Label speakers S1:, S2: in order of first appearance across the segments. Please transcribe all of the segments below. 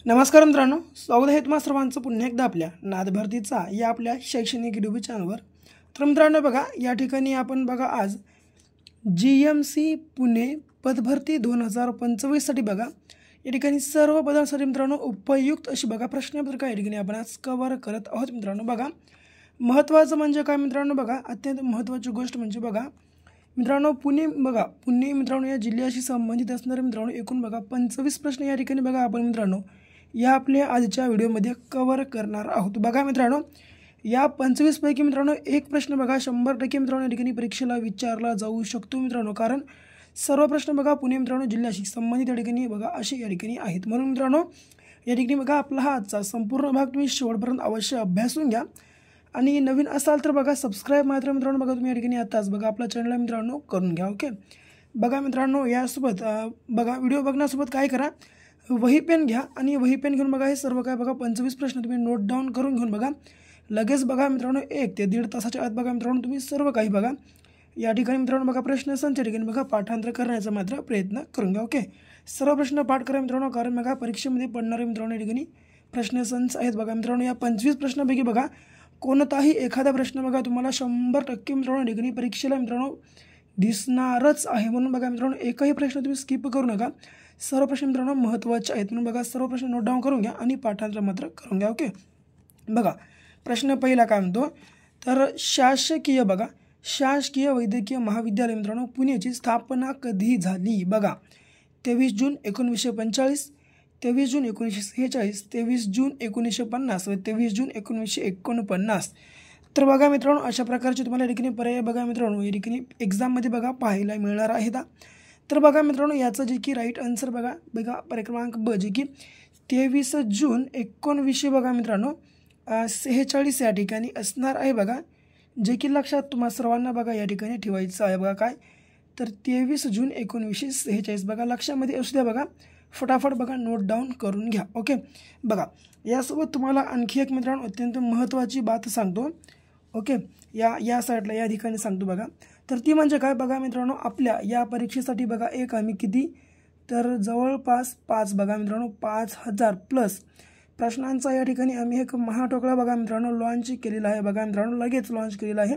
S1: नमस्कार मित्रांनो, स्वागत आहे तुम्हा सर्वांचं पुन्हा एकदा आपल्या नाद भरतीचा या आपल्या शैक्षणिक यूट्यूब चॅनलवर। तर मित्रांनो बघा, या ठिकाणी आपण बघा आज GMC पुणे पदभरती 2025 साठी बघा या ठिकाणी सर्व पदांसाठी मित्रांनो उपयुक्त अशी बघा प्रश्नपत्रिका या ठिकाणी आपण आज कव्हर करत आहोत। मित्रांनो बघा, महत्त्वाचं म्हणजे काय मित्रांनो बघा, अत्यंत महत्त्वाची गोष्ट म्हणजे बघा मित्रांनो पुणे मित्रांनो या जिल्ह्याशी संबंधित असणारे मित्रांनो एकूण बघा 25 प्रश्न या ठिकाणी बघा आपण मित्रांनो या आपल्या आजच्या व्हिडिओमध्ये कव्हर करणार आहोत। बघा मित्रांनो, या 25 पैकी मित्रांनो एक प्रश्न बघा 100% मित्रांनो या ठिकाणी परीक्षेला विचारला जाऊ शकतो मित्रांनो, कारण सर्व प्रश्न बघा पुणे मित्रांनो जिल्ह्याशी संबंधित या ठिकाणी बघा असे या ठिकाणी आहेत। म्हणून मित्रांनो या ठिकाणी बघा आपला हा आजचा संपूर्ण भाग तुम्ही शेवटपर्यंत अवश्य अभ्यासून घ्या आणि नवीन असाल तर बघा सबस्क्राइब मात्र मित्रांनो बघा तुम्ही या ठिकाणी आताच बघा आपल्या चॅनलला मित्रांनो करून घ्या। ओके, बघा मित्रांनो यासोबत बघा व्हिडिओ बघण्यासोबत काय करा, वही पेन घ्या आणि वही पेन घेऊन बघा हे सर्व काय बघा 25 प्रश्न तुम्ही नोट डाऊन करून घेऊन बघा लगेच बघा मित्रांनो 1 ते 1.5 तासाच्या आत बघा मित्रांनो तुम्ही सर्व काही बघा या ठिकाणी मित्रांनो बघा प्रश्नसंच या ठिकाणी बघा पाठांतर करण्याचा मात्र प्रयत्न करून घ्या। ओके, सर्व प्रश्न पाठ करा मित्रांनो, कारण बघा परीक्षेमध्ये पडणारे मित्रांनो या ठिकाणी प्रश्नसंच आहेत। बघा मित्रांनो या 25 प्रश्नापैकी बघा कोणताही एखादा प्रश्न बघा तुम्हाला 100% मित्रांनो या ठिकाणी परीक्षेला मित्रांनो दिसणारच आहे। म्हणून बघा मित्रांनो एकही प्रश्न तुम्ही स्किप करू नका, सर्व प्रश्न मित्रांनो महत्त्वाचे आहेत। म्हणून बघा सर्व प्रश्न नोट डाऊन करून घ्या आणि पाठांतर मात्र करून घ्या। ओके, बघा प्रश्न पहिला काय म्हणतो, तर शासकीय वैद्यकीय महाविद्यालय मित्रांनो पुण्याची स्थापना कधी झाली? बघा 23 जून 1945, 23 जून 1946, 23 जून 1950 व 23 जून 1949। तर बघा मित्रांनो अशा प्रकारचे तुम्हाला या ठिकाणी पर्याय बघा मित्रांनो या ठिकाणी एक्झाममध्ये बघा पाहायला मिळणार आहेत। तर बघा मित्रांनो याचं जे की राईट आन्सर बघा क्रमांक ब जे की 23 जून 1900 बघा मित्रांनो 46 या ठिकाणी असणार आहे। बघा जे की लक्षात तुम्हा सर्वांना बघा या ठिकाणी ठेवायचं आहे। बघा काय, तर 23 जून 1946 बघा लक्षामध्ये असू द्या, बघा फटाफट बघा नोट डाऊन करून घ्या। ओके, बघा यासोबत तुम्हाला आणखी एक मित्रांनो अत्यंत महत्त्वाची बात सांगतो। ओके, या साईडला या ठिकाणी सांगतो बघा, तर ती म्हणजे काय बघा मित्रांनो आपल्या या परीक्षेसाठी बघा एक आम्ही किती तर जवळपास 5 बघा मित्रांनो 5000 प्लस प्रश्नांचा या ठिकाणी आम्ही एक महाटोकळा बघा मित्रांनो लॉन्च केलेला आहे। बघा मित्रांनो लगेच लॉन्च केलेला आहे।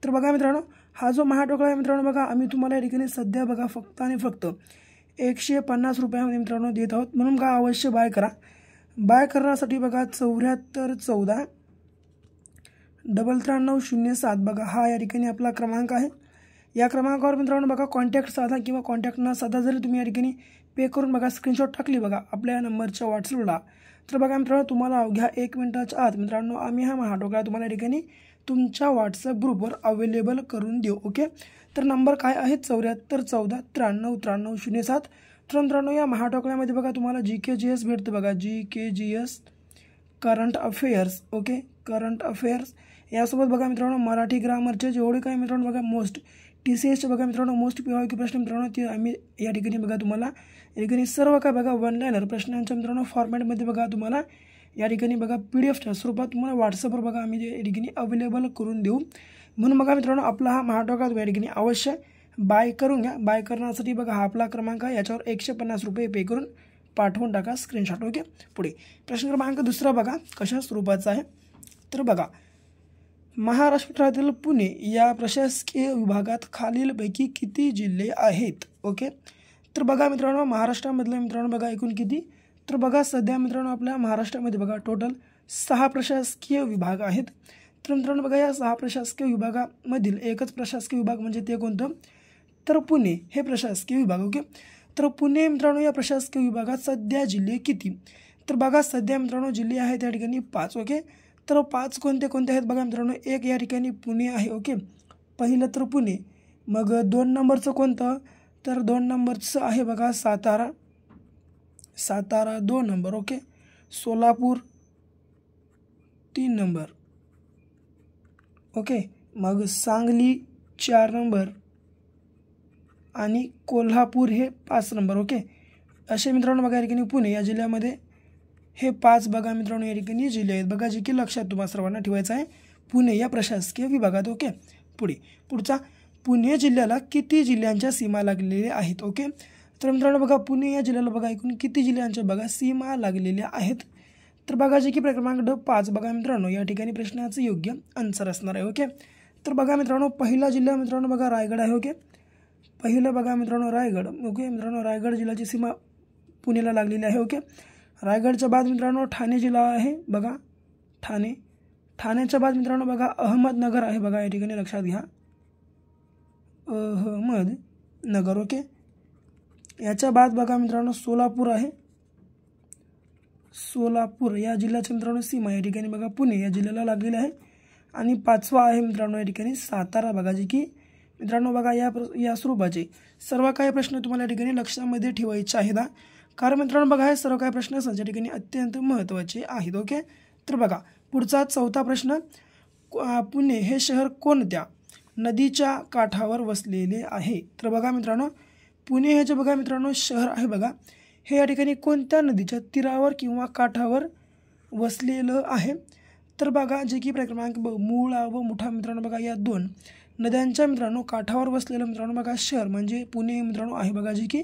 S1: तर बघा मित्रांनो हा जो महाटोकळा आहे मित्रांनो बघा आम्ही तुम्हाला या ठिकाणी सध्या बघा फक्त आणि फक्त 150 रुपयामध्ये मित्रांनो देत आहोत। म्हणून का अवश्य बाय करा। बाय करण्यासाठी बघा 7414 9307 बघा हा या ठिकाणी आपला क्रमांक आहे। या क्रमांकावर मित्रांनो बघा कॉन्टॅक्ट साधा किंवा कॉन्टॅक्ट न साधा जरी तुम्ही या ठिकाणी पे करून बघा स्क्रीनशॉट टाकली बघा आपल्या नंबरच्या व्हॉट्सअपला, तर बघा मित्रांनो तुम्हाला अवघ्या 1 मिनिटाच्या आत मित्रांनो आम्ही हा महाटोकळा तुम्हाला या ठिकाणी तुमच्या व्हॉट्सअप ग्रुपवर अवेलेबल करून देऊ। ओके, तर नंबर काय आहे 7414 939307। तर मित्रांनो या महाटोकळ्यामध्ये बघा तुम्हाला GKGS भेटतं बघा, GKGS current affairs. Okay, current affairs यासोबत बघा मित्रांनो मराठी ग्रामरचे जेवढे काही मित्रांनो बघा मोस्ट TCSचे बघा मित्रांनो मोस्ट PYQ प्रश्न मित्रांनो ते आम्ही या ठिकाणी बघा तुम्हाला या ठिकाणी सर्व काय बघा 1 लाईनर प्रश्नांच्या मित्रांनो फॉर्मॅटमध्ये बघा तुम्हाला या ठिकाणी बघा PDFच्या स्वरूपात तुम्हाला व्हॉट्सअपवर बघा आम्ही या ठिकाणी अवेलेबल करून देऊ। म्हणून बघा मित्रांनो आपला हा महाटोकळा तुम्ही या ठिकाणी अवश्य बाय करून घ्या। बाय करण्यासाठी बघा हा आपला क्रमांक आहे, याच्यावर 150 रुपये पे करून पाठवून टाका स्क्रीनशॉट। ओके, पुढे प्रश्न क्रमांक दुसरा बघा कशा स्वरूपाचा आहे, तर बघा महाराष्ट्रातील पुणे या प्रशासकीय विभागात खालीलपैकी किती जिल्हे आहेत? ओके, तर बघा मित्रांनो महाराष्ट्रामधले मित्रांनो बघा एकूण किती, तर बघा सध्या मित्रांनो आपल्या महाराष्ट्रामध्ये बघा टोटल 6 प्रशासकीय विभाग आहेत। तर मित्रांनो बघा या 6 प्रशासकीय विभागामधील एकच प्रशासकीय विभाग म्हणजे ते कोणतं, तर पुणे हे प्रशासकीय विभाग। ओके, तर पुणे मित्रांनो या प्रशासकीय विभागात सध्या जिल्हे किती, तर बघा सध्या मित्रांनो जिल्हे आहेत या ठिकाणी 5। ओके, तर 5 कोणते कोणते आहेत बघा मित्रांनो, एक या ठिकाणी पुणे आहे। ओके, पहिलं तर पुणे, मग 2 नंबरचं कोणतं, तर 2 नंबरचं आहे बघा Satara 2 number. Okay, Solapur 3 number. Okay, मग सांगली 4 नंबर आणि कोल्हापूर हे 5 नंबर। ओके, असे मित्रांनो बघा या ठिकाणी पुणे या जिल्ह्यामध्ये हे 5 बघा मित्रांनो या ठिकाणी जिल्हे आहेत बघा, जे की लक्षात तुम्हाला सर्वांना ठेवायचं आहे पुणे या प्रशासकीय विभागात। ओके, पुढचा पुणे जिल्ह्याला किती जिल्ह्यांच्या सीमा लागलेल्या आहेत? ओके, तर मित्रांनो बघा पुणे या जिल्ह्याला बघा एकूण किती जिल्ह्यांच्या बघा सीमा लागलेल्या आहेत? तर बघा जे की क्रमांक 5 बघा मित्रांनो या ठिकाणी प्रश्नाचं योग्य आन्सर असणार आहे. ओके, तर बघा मित्रांनो पहिला जिल्हा मित्रांनो बघा रायगड आहे. ओके, पहिलं बघा मित्रांनो रायगड. ओके मित्रांनो रायगड जिल्ह्याची सीमा पुण्याला लागलेली आहे. ओके, रायगडच्या बाद मित्रांनो ठाणे जिल्हा आहे बघा, ठाण्याच्या बाद मित्रांनो बघा अहमदनगर आहे बघा, या ठिकाणी लक्षात घ्या अहमदनगर. ओके, याच्या बाद बघा मित्रांनो सोलापूर आहे. सोलापूर या जिल्ह्याच्या मित्रांनो सीमा या ठिकाणी बघा पुणे या जिल्ह्याला लागलेली आहे. आणि 5वा आहे मित्रांनो या ठिकाणी सातारा बघा, जे की मित्रांनो बघा या स्वरूपाचे सर्व काही प्रश्न तुम्हाला या ठिकाणी लक्षामध्ये ठेवायचे आहेत. कारण मित्रांनो बघा हे सर्व काही प्रश्न या ठिकाणी अत्यंत महत्त्वाचे आहेत. ओके, तर बघा पुढचा 4था प्रश्न, पुणे हे शहर कोणत्या नदीच्या काठावर वसलेले आहे? तर बघा मित्रांनो पुणे हे जे बघा मित्रांनो शहर आहे बघा, हे या ठिकाणी कोणत्या नदीच्या तीरावर किंवा काठावर वसलेलं आहे? तर बघा जे की क्रमांक मुळा व मुठा मित्रांनो बघा या 2 नद्यांच्या मित्रांनो काठावर वसलेलं मित्रांनो बघा शहर म्हणजे पुणे मित्रांनो आहे बघा, जे की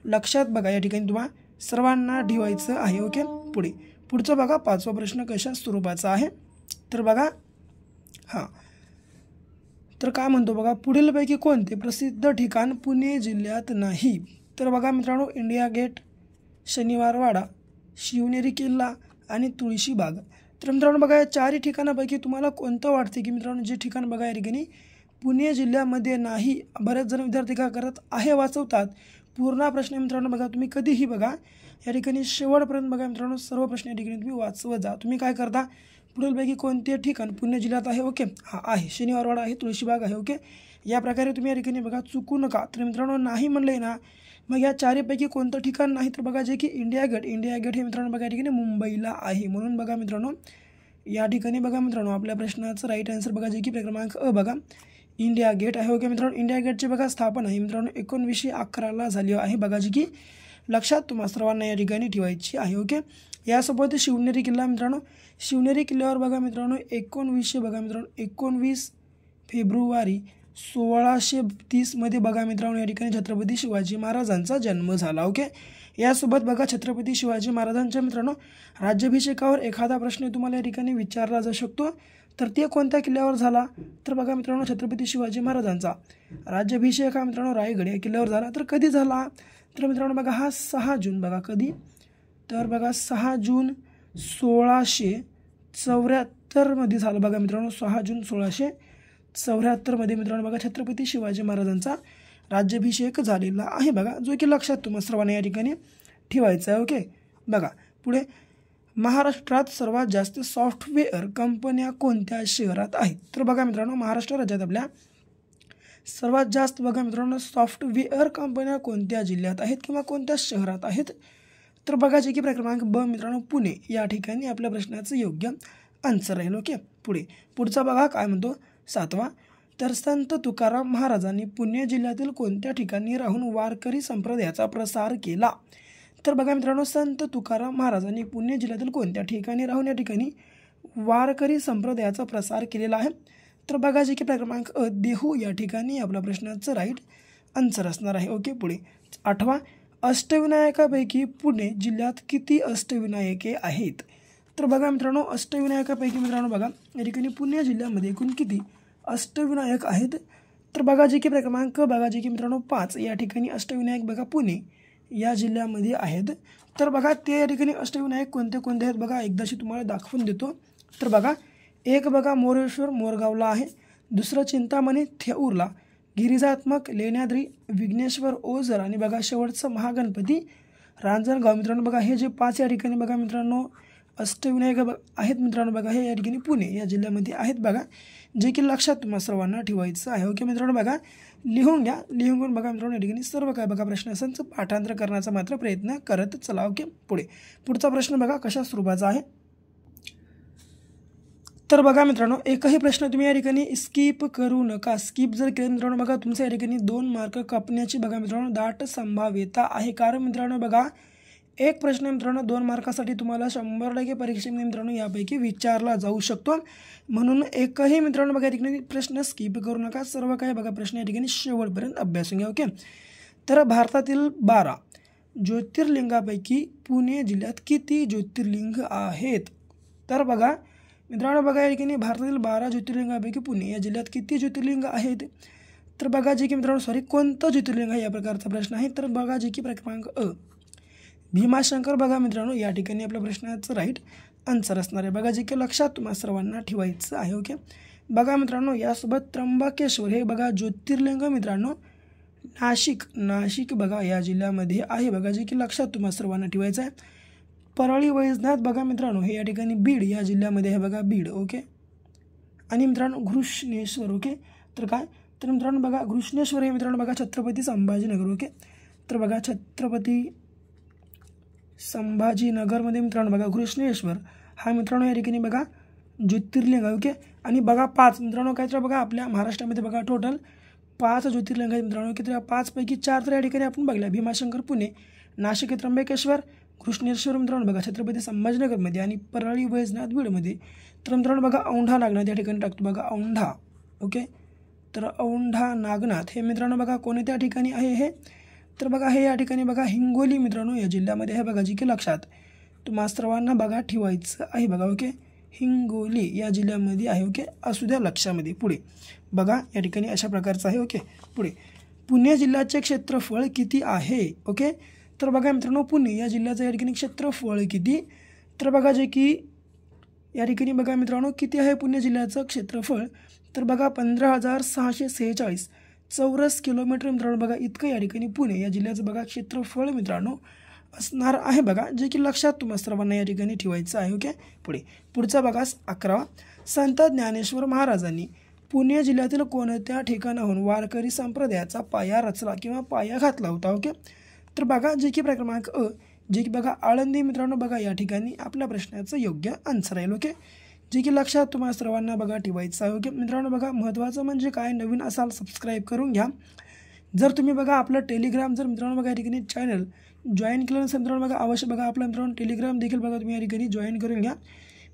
S1: लक्षात बघा या ठिकाणी तुम्हाला सर्वांना ठेवायचं आहे. ओके, पुढचा बघा 5वा प्रश्न कशा स्वरूपाचा आहे? तर बघा तर काय म्हणतो बघा, पुढीलपैकी कोणते प्रसिद्ध ठिकाण पुणे जिल्ह्यात नाही? तर बघा मित्रांनो इंडिया गेट, शनिवार वाडा, शिवनेरी किल्ला आणि तुळशीबाग. तर मित्रांनो बघा या 4 ठिकाणापैकी तुम्हाला कोणतं वाटते की मित्रांनो जे ठिकाण बघा या ठिकाणी पुणे जिल्ह्यामध्ये नाही? बरेच जण विद्यार्थी काय करत आहे वाचवतात. पूर्ण प्रश्न मित्रांनो बघा तुम्ही कधीही बघा या ठिकाणी शेवटपर्यंत बघा मित्रांनो सर्व प्रश्न या ठिकाणी तुम्ही वाचवत जा. तुम्ही काय करता, पुढीलपैकी कोणते ठिकाण पुणे जिल्ह्यात आहे? ओके, आहे शनिवारवाडा आहे, तुळशीबाग आहे. ओके, या प्रकारे तुम्ही या ठिकाणी बघा चुकू नका. तर मित्रांनो नाही म्हणले ना, मग या 4पैकी कोणतं ठिकाण नाही? तर बघा जे की इंडिया गेट हे मित्रांनो बघा या ठिकाणी मुंबईला आहे. म्हणून बघा मित्रांनो या ठिकाणी बघा मित्रांनो आपल्या प्रश्नाचं राईट आन्सर बघा जे की क्रमांक बघा इंडिया गेट आहे. ओके मित्रांनो इंडिया गेटची बघा स्थापना ही मित्रांनो 1911ला झाली आहे बघा, जी की लक्षात तुम्हा सर्वांना या ठिकाणी ठेवायची आहे. ओके, यासोबत शिवनेरी किल्ला मित्रांनो, शिवनेरी किल्ल्यावर बघा मित्रांनो 19 फेब्रुवारी 1630 बघा मित्रांनो या ठिकाणी छत्रपती शिवाजी महाराजांचा जन्म झाला. ओके, यासोबत बघा छत्रपती शिवाजी महाराजांच्या मित्रांनो राज्याभिषेकावर एखादा प्रश्न तुम्हाला या ठिकाणी विचारला जाऊ शकतो. तर ते कोणत्या किल्ल्यावर झाला? तर बघा मित्रांनो छत्रपती शिवाजी महाराजांचा राज्याभिषेक हा मित्रांनो रायगड या किल्ल्यावर झाला. तर कधी झाला? तर मित्रांनो बघा हा 6 जून बघा कधी, तर बघा 6 जून 1674 झालं बघा मित्रांनो. 6 जून 1674 मित्रांनो बघा छत्रपती शिवाजी महाराजांचा राज्याभिषेक झालेला आहे बघा, जो की लक्षात तुम्हाला सर्वांना या ठिकाणी ठेवायचा आहे. ओके, बघा पुढे महाराष्ट्रात सर्वात जास्त सॉफ्टवेअर कंपन्या कोणत्या शहरात आहेत? तर बघा मित्रांनो महाराष्ट्र राज्यात आपल्या सर्वात जास्त बघा मित्रांनो सॉफ्टवेअर कंपन्या कोणत्या जिल्ह्यात आहेत किंवा कोणत्या शहरात आहेत? तर बघा जे की क्रमांक मित्रांनो पुणे या ठिकाणी आपल्या प्रश्नाचं योग्य आन्सर राहील. ओके, पुढचा बघा काय म्हणतो 7वा, तर संत तुकाराम महाराजांनी पुणे जिल्ह्यातील कोणत्या ठिकाणी राहून वारकरी संप्रदायाचा प्रसार केला? तर बघा मित्रांनो संत तुकाराम महाराजांनी पुणे जिल्ह्यातील कोणत्या ठिकाणी राहून या ठिकाणी वारकरी संप्रदायाचा प्रसार केलेला आहे? तर बघा जे की क्रमांक देहू या ठिकाणी आपल्या प्रश्नाचं राईट आन्सर असणार आहे. ओके, 8वा, अष्टविनायकापैकी पुणे जिल्ह्यात किती अष्टविनायके आहेत? तर बघा मित्रांनो अष्टविनायकापैकी मित्रांनो बघा या ठिकाणी पुणे जिल्ह्यामध्ये एकूण किती अष्टविनायक आहेत? तर बघा जे की क्रमांक बघा जे की मित्रांनो 5 या ठिकाणी अष्टविनायक बघा पुणे या जिल्ह्यामध्ये आहेत. तर बघा ते या ठिकाणी अष्टविनायक कोणते कोणते आहेत बघा एकदाशी तुम्हाला दाखवून देतो. तर बघा एक बघा मोरेश्वर मोरगावला आहे, दुसरं चिंतामणी थेऊरला, गिरिजात्मक लेण्याद्री विघ्नेश्वर ओझर आणि बघा शेवटचं महागणपती रांजणगाव. मित्रांनो बघा हे जे 5 या ठिकाणी बघा मित्रांनो अष्टविनायक आहेत मित्रांनो बघा हे या ठिकाणी पुणे या जिल्ह्यामध्ये आहेत बघा, जे की लक्षात तुम्हाला सर्वांना ठेवायचं आहे. ओके मित्रांनो बघा लिहून घ्या, लिहून घेऊन बघा मित्रांनो या ठिकाणी सर्व काय बघा प्रश्न असांचं पाठांतर करण्याचा मात्र प्रयत्न करत चला. ओके, पुढचा प्रश्न बघा कशा स्वरूपाचा आहे? तर बघा मित्रांनो एकही प्रश्न तुम्ही या ठिकाणी स्किप करू नका. स्किप जर केलं मित्रांनो बघा तुमच्या या ठिकाणी 2 मार्क कापण्याची बघा मित्रांनो दाट संभाव्यता आहे. कारण मित्रांनो बघा एक प्रश्न मित्रांनो 2 मार्कासाठी तुम्हाला 100% परीक्षेमध्ये मित्रांनो यापैकी विचारला जाऊ शकतो. म्हणून एकही मित्रांनो बघा या ठिकाणी प्रश्न स्किप करू नका. सर्व काही बघा प्रश्न या ठिकाणी शेवटपर्यंत अभ्यासून घ्या. ओके, तर भारतातील 12 ज्योतिर्लिंगापैकी पुणे जिल्ह्यात किती ज्योतिर्लिंग आहेत? तर बघा मित्रांनो, बघा या ठिकाणी भारतातील 12 ज्योतिर्लिंगापैकी पुणे या जिल्ह्यात किती ज्योतिर्लिंग आहेत? तर बघा जे की मित्रांनो कोणतं ज्योतिर्लिंग आहे या प्रकारचा प्रश्न आहे. तर बघा जे की क्रमांक अ भीमाशंकर. बघा मित्रांनो या ठिकाणी आपल्या प्रश्नाचं राईट आन्सर असणार आहे. बघा जे की लक्षात तुम्हाला सर्वांना ठेवायचं आहे. ओके, बघा मित्रांनो यासोबत त्र्यंबकेश्वर हे बघा ज्योतिर्लिंग मित्रांनो नाशिक बघा या जिल्ह्यामध्ये आहे. बघा जे की लक्षात तुम्हाला सर्वांना ठेवायचं आहे. परळी वैजनाथ बघा मित्रांनो हे या ठिकाणी बीड या जिल्ह्यामध्ये आहे. बघा बीड. ओके, आणि मित्रांनो घृष्णेश्वर. ओके, तर काय तर मित्रांनो बघा घृष्णेश्वर हे मित्रांनो बघा छत्रपती संभाजीनगर. ओके, तर बघा छत्रपती संभाजीनगरमध्ये मित्रांनो बघा घृष्णेश्वर हा मित्रांनो या ठिकाणी बघा ज्योतिर्लिंग आहे. ओके, आणि बघा 5 मित्रांनो काय तर बघा आपल्या महाराष्ट्रामध्ये बघा टोटल 5 ज्योतिर्लिंग आहेत मित्रांनो. की 5 पैकी 4 तर या ठिकाणी आपण बघल्या भीमाशंकर पुणे, नाशिक त्र्यंबकेश्वर, घृष्णेश्वर मित्रांनो बघा छत्रपती संभाजीनगरमध्ये आणि परळी वैजनाथ बीडमध्ये. तर मित्रांनो बघा औंढा नागनाथ या ठिकाणी टाकतो बघा औंढा. ओके, तर औंढा नागनाथ हे मित्रांनो बघा कोणत्या ठिकाणी आहे हे? तर बघा हे या ठिकाणी बघा हिंगोली मित्रांनो या जिल्ह्यामध्ये आहे. बघा जी की लक्षात तुम्हा सर्वांना बघा ठेवायचं आहे. बघा ओके, हिंगोली या जिल्ह्यामध्ये आहे. ओके, असू द्या लक्षामध्ये. पुढे बघा या ठिकाणी अशा प्रकारचं आहे. ओके, पुढे पुणे जिल्ह्याचे क्षेत्रफळ किती आहे? ओके, तर बघा मित्रांनो पुणे या जिल्ह्याचं या ठिकाणी क्षेत्रफळ किती? तर बघा जे की या ठिकाणी बघा मित्रांनो किती आहे पुणे जिल्ह्याचं क्षेत्रफळ? तर बघा 15,646 चौरस किलोमीटर मित्रांनो बघा इतकं या ठिकाणी पुणे या जिल्ह्याचं बघा क्षेत्रफळ मित्रांनो असणार आहे. बघा जे की लक्षात तुम्हाला सर्वांना या ठिकाणी ठेवायचं आहे. ओके, पुढचा बघा 11 संत ज्ञानेश्वर महाराजांनी पुणे जिल्ह्यातील कोणत्या ठिकाणाहून वारकरी संप्रदायाचा पाया रचला किंवा पाया घातला होता? ओके, तर बघा जे की क्रमांक अ जे की बघा आळंदी मित्रांनो बघा या ठिकाणी आपल्या प्रश्नाचं योग्य आन्सर आहे. ओके, जे की लक्षात तुम्हाला सर्वांना बघा ठेवायचं आहे. ओके मित्रांनो बघा महत्त्वाचं म्हणजे काय नवीन असाल सबस्क्राईब करून घ्या. जर तुम्ही बघा आपलं टेलिग्राम जर मित्रांनो बघा या ठिकाणी चॅनल जॉईन केलं नसेल मित्रांनो बघा अवश्य बघा आपलं मित्रांनो टेलिग्राम देखील बघा तुम्ही या ठिकाणी जॉईन करून घ्या.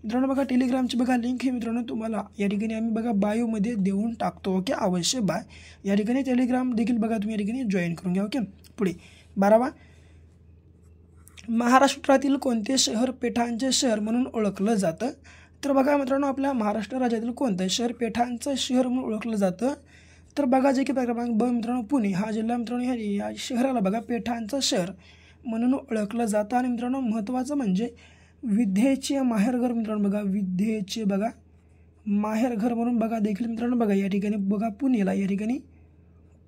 S1: मित्रांनो बघा टेलिग्रामची बघा लिंक हे मित्रांनो तुम्हाला या ठिकाणी आम्ही बघा बायोमध्ये देऊन टाकतो. ओके, अवश्य बाय या ठिकाणी टेलिग्राम देखील बघा तुम्ही या ठिकाणी जॉईन करून घ्या. ओके, पुढे 12 महाराष्ट्रातील कोणते शहर पेठांचे शहर म्हणून ओळखलं जातं? तर बघा मित्रांनो आपल्या महाराष्ट्र राज्यातील कोणतं शहर पेठांचं शहर म्हणून ओळखलं जातं? तर बघा जे की क्रमांक ब मित्रांनो पुणे हा जिल्हा मित्रांनो या शहराला बघा पेठांचं शहर म्हणून ओळखलं जातं. आणि मित्रांनो महत्त्वाचं म्हणजे विद्येचे माहेरघर मित्रांनो बघा विद्येचे बघा माहेरघर म्हणून बघा देखील मित्रांनो बघा या ठिकाणी बघा पुणेला या ठिकाणी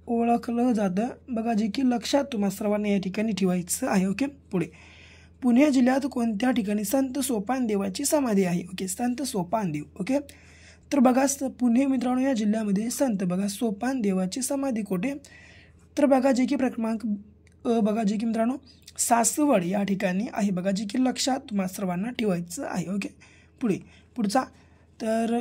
S1: ओळखलं जातं. बघा जे की लक्षात तुम्हाला सर्वांना या ठिकाणी ठेवायचं आहे. ओके, पुढे पुणे जिल्ह्यात कोणत्या ठिकाणी संत सोपान देवाची समाधी आहे? ओके, संत सोपान देव. ओके, तर बघा पुणे मित्रांनो या जिल्ह्यामध्ये संत बघा सोपान देवाची समाधी कुठे? तर बघा जे की क्रमांक अ बघा जे की मित्रांनो सासवड या ठिकाणी आहे. बघा जे की लक्षात तुम्हाला सर्वांना ठेवायचं आहे. ओके, पुढचा तर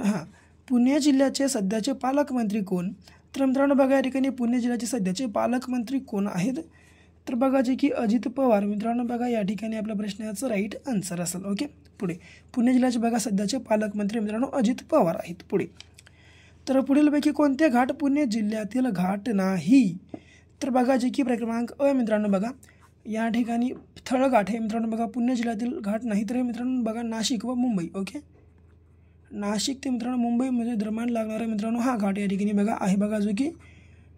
S1: पुणे जिल्ह्याचे सध्याचे पालकमंत्री कोण? तर मित्रांनो बघा या ठिकाणी पुणे जिल्ह्याचे सध्याचे पालकमंत्री कोण आहेत? तर बघा जे की अजित पवार मित्रांनो बघा या ठिकाणी आपल्या प्रश्नाचं राईट आन्सर असेल. ओके, पुढे पुणे जिल्ह्याचे बघा सध्याचे पालकमंत्री मित्रांनो अजित पवार आहेत. पुढे तर पुढीलपैकी कोणते घाट पुणे जिल्ह्यातील घाट नाही? तर बघा जे की क्रमांक अ मित्रांनो बघा या ठिकाणी थळघाट हे मित्रांनो बघा पुणे जिल्ह्यातील घाट नाही. तर मित्रांनो बघा नाशिक व मुंबई. ओके, नाशिक ते मित्रांनो मुंबईमध्ये दरम्यान लागणारा मित्रांनो हा घाट या ठिकाणी बघा आहे. बघा जो की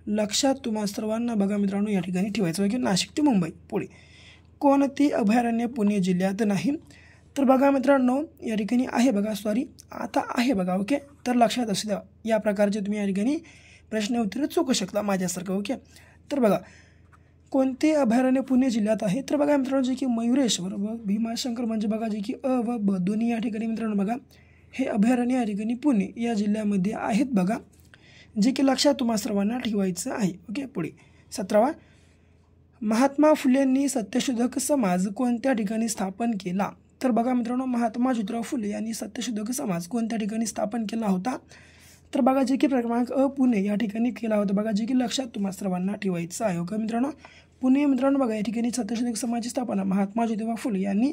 S1: लक्षात तुम्हाला सर्वांना बघा मित्रांनो या ठिकाणी ठेवायचं की नाशिक ते मुंबई. पुढे कोणती अभयारण्य पुणे जिल्ह्यात नाही? तर बघा मित्रांनो या ठिकाणी आहे बघा आता आहे बघा. ओके, तर लक्षात असू द्या या प्रकारचे तुम्ही या ठिकाणी प्रश्न उत्तर चुकू शकता माझ्यासारखं. ओके, तर बघा कोणते अभयारण्य पुणे जिल्ह्यात आहे? तर बघा मित्रांनो जे की मयुरेश्वर व भीमाशंकर म्हणजे बघा जे की अ व ब दोन्ही या ठिकाणी मित्रांनो बघा हे अभयारण्य या ठिकाणी पुणे या जिल्ह्यामध्ये आहेत. बघा जे की लक्षात तुम्हाला सर्वांना ठेवायचं आहे. ओके, पुढे 17 महात्मा फुलेंनी सत्यशोधक समाज कोणत्या ठिकाणी स्थापन केला? तर बघा मित्रांनो महात्मा ज्योतिराव फुले यांनी सत्यशोधक समाज कोणत्या ठिकाणी स्थापन केला होता? तर बघा जे की क्रमांक अ पुणे या ठिकाणी केला होता. बघा जे की लक्षात तुम्हाला सर्वांना ठेवायचं आहे. ओके मित्रांनो पुणे मित्रांनो बघा या ठिकाणी सत्यशोधक समाजाची स्थापना महात्मा ज्योतिराव फुले यांनी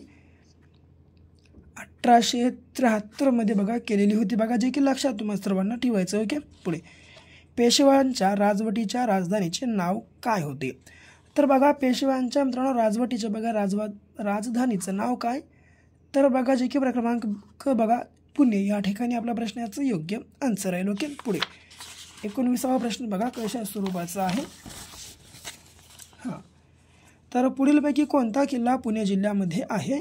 S1: 1873 बघा केलेली होती. बघा जे की लक्षात तुम्हाला सर्वांना ठेवायचं. ओके, पुढे पेशव्यांच्या राजवटीच्या राजधानीचे नाव काय होते? तर बघा पेशव्यांच्या मित्रांनो राजवटीच्या बघा राजधानीचं नाव काय? तर बघा जे की क्रमांक बघा पुणे या ठिकाणी आपल्या प्रश्नाचं योग्य आन्सर आहे. ओके. पुढे 19वा प्रश्न बघा कशा स्वरूपाचा आहे. हां, तर पुढीलपैकी कोणता किल्ला पुणे जिल्ह्यामध्ये आहे?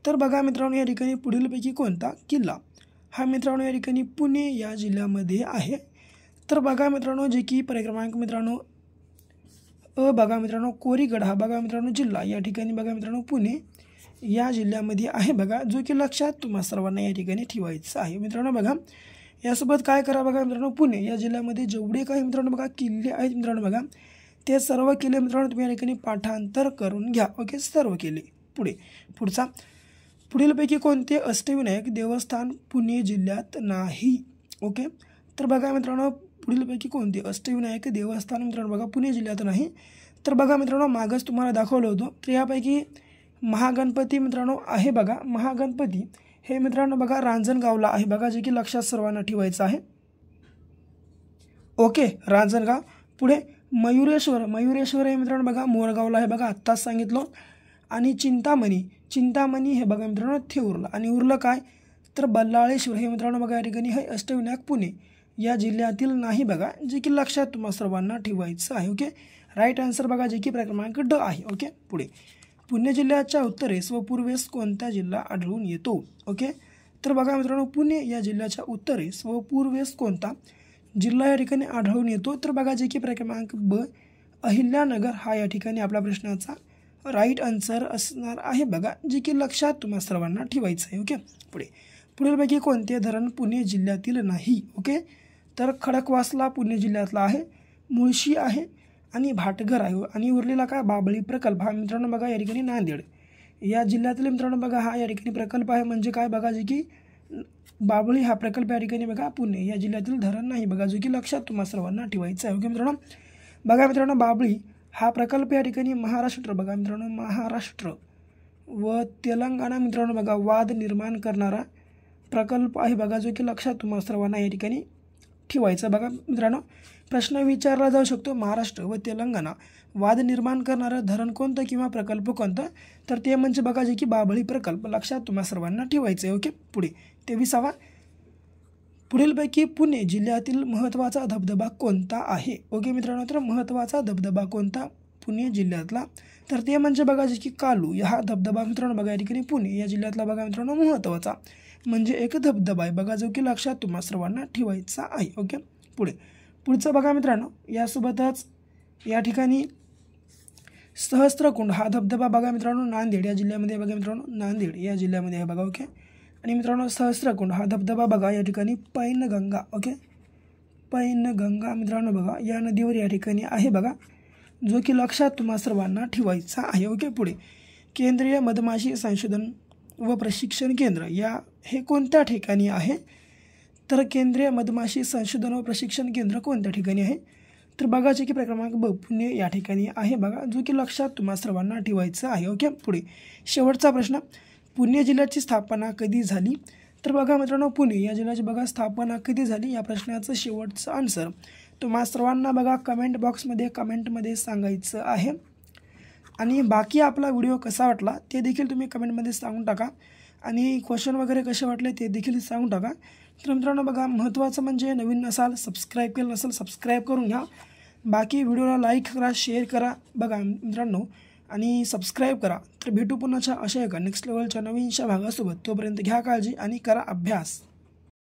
S1: तर बघा मित्रांनो या ठिकाणी पुढीलपैकी कोणता किल्ला हा मित्रांनो या ठिकाणी पुणे या जिल्ह्यामध्ये आहे? तर बघा मित्रांनो जे की क्रमांक मित्रांनो बघा मित्रांनो कोरीगड हा बघा मित्रांनो जिल्हा या ठिकाणी बघा मित्रांनो पुणे या जिल्ह्यामध्ये आहे बघा, जो की लक्षात तुम्हा सर्वांना या ठिकाणी ठेवायचं आहे. मित्रांनो बघा यासोबत काय करा बघा मित्रांनो पुणे या जिल्ह्यामध्ये जेवढे काही मित्रांनो बघा किल्ले आहेत मित्रांनो बघा ते सर्व किल्ले मित्रांनो तुम्ही या ठिकाणी पाठांतर करून घ्या. ओके. सर्व किल्ले. पुढचा पुढीलपैकी कोणते अष्टविनायक देवस्थान पुणे जिल्ह्यात नाही? ओके. तर बघा मित्रांनो पुढीलपैकी कोणते अष्टविनायक देवस्थान मित्रांनो बघा पुणे जिल्ह्यात नाही? तर बघा मित्रांनो मागच तुम्हाला दाखवलं होतं. तर यापैकी महागणपती मित्रांनो आहे बघा. महागणपती हे मित्रांनो बघा रांजणगावला आहे बघा, जे की लक्षात सर्वांना ठेवायचं आहे. ओके. रांजणगाव. पुढे मयुरेश्वर हे मित्रांनो बघा मोरगावला आहे बघा, आत्ताच सांगितलं. आणि चिंतामणी हे बघा मित्रांनो थेऊरला. आणि उरलं काय? तर बल्लाळेश्वर हे मित्रांनो बघा या ठिकाणी हे अष्टविनायक पुणे या जिल्ह्यातील नाही बघा, जे की लक्षात तुम्हा सर्वांना ठेवायचं आहे. ओके. राईट आन्सर बघा जे की क्रमांक ड आहे. ओके. पुढे पुणे जिल्ह्याच्या उत्तरेस व पूर्वेस कोणता जिल्हा आढळून येतो? ओके. तर बघा मित्रांनो पुणे या जिल्ह्याच्या उत्तरेस व पूर्वेस कोणता जिल्हा या ठिकाणी आढळून येतो? तर बघा जे की क्रमांक ब अहिल्यानगर हा या ठिकाणी आपल्या प्रश्नाचा राईट आन्सर असणार आहे बघा, जे की लक्षात तुम्हा सर्वांना ठेवायचं आहे. ओके. पुढीलपैकी कोणते धरण पुणे जिल्ह्यातील नाही? ओके. तर खडकवासला पुणे जिल्ह्यातला आहे, मुळशी आहे आणि भाटघर आहे. आणि उरलेला काय बाबळी प्रकल्प हा मित्रांनो बघा या ठिकाणी नांदेड या जिल्ह्यातील मित्रांनो बघा हा या ठिकाणी प्रकल्प आहे. म्हणजे काय बघा जे की बाबळी हा प्रकल्प या ठिकाणी बघा पुणे या जिल्ह्यातील धरण नाही बघा, जो की लक्षात तुम्हा सर्वांना ठेवायचं आहे. ओके मित्रांनो बघा मित्रांनो बाबळी हा प्रकल्प या ठिकाणी महाराष्ट्र बघा मित्रांनो महाराष्ट्र व तेलंगणा मित्रांनो बघा वाद निर्माण करणारा प्रकल्प आहे बघा, जो की लक्षात तुम्हा सर्वांना या ठिकाणी ठेवायचं बघा. मित्रांनो प्रश्न विचारला जाऊ शकतो महाराष्ट्र व तेलंगणा वाद निर्माण करणारं धरण कोणतं किंवा प्रकल्प कोणतं? तर ते म्हणजे बघा जे की बाबळी प्रकल्प लक्षात तुम्हा सर्वांना ठेवायचं आहे. ओके. पुढे 23वा पुढीलपैकी पुणे जिल्ह्यातील महत्त्वाचा धबधबा कोणता आहे? ओके मित्रांनो तर महत्त्वाचा धबधबा कोणता पुणे जिल्ह्यातला? तर ते म्हणजे बघा जे की कालू हा धबधबा मित्रांनो बघा या ठिकाणी पुणे या जिल्ह्यातला बघा मित्रांनो महत्त्वाचा म्हणजे एक धबधबा आहे बघा, जो की लक्षात तुम्हा सर्वांना ठेवायचा आहे. ओके. पुढचं बघा मित्रांनो यासोबतच या ठिकाणी सहस्त्रकुंड हा धबधबा बघा मित्रांनो नांदेड या जिल्ह्यामध्ये बघा मित्रांनो नांदेड या जिल्ह्यामध्ये आहे बघा. ओके. आणि मित्रांनो सहस्त्रकुंड हा धबधबा बघा या ठिकाणी पैनगंगा. ओके. पैनगंगा मित्रांनो बघा या नदीवर या ठिकाणी आहे बघा, जो की लक्षात तुम्हा सर्वांना ठेवायचा आहे. ओके. पुढे केंद्रीय मधमाशी संशोधन व प्रशिक्षण केंद्र हे कोणत्या ठिकाणी आहे? तर केंद्रीय मधमाशी संशोधन व प्रशिक्षण केंद्र कोणत्या ठिकाणी आहे? तर बघा जे की क्रमांक ब पुणे या ठिकाणी आहे बघा, जो की लक्षात तुम्हा सर्वांना ठेवायचं आहे. ओके. पुढे शेवटचा प्रश्न पुणे जिल्ह्याची स्थापना कधी झाली? तर बघा मित्रांनो पुणे या जिल्ह्याची बघा स्थापना कधी झाली या प्रश्नाचं शेवटचं आन्सर तुम्हा सर्वांना बघा कमेंट बॉक्समध्ये सांगायचं आहे. आणि बाकी आपला व्हिडिओ कसा वाटला ते देखील तुम्ही कमेंटमध्ये सांगून टाका. आणि क्वेश्चन वगैरे कसे वाटले ते देखील सांगून टाका. तर मित्रांनो बघा महत्त्वाचं म्हणजे नवीन नसाल सबस्क्राईब केलं नसेल सबस्क्राईब करून घ्या. बाकी व्हिडिओला लाईक करा शेअर करा बघा मित्रांनो आणि सबस्क्राईब करा. तर भेटू पुन्हाच्या अशा एका नेक्स्ट लेवलच्या नवीनशा भागासोबत. तोपर्यंत घ्या काळजी आणि करा अभ्यास.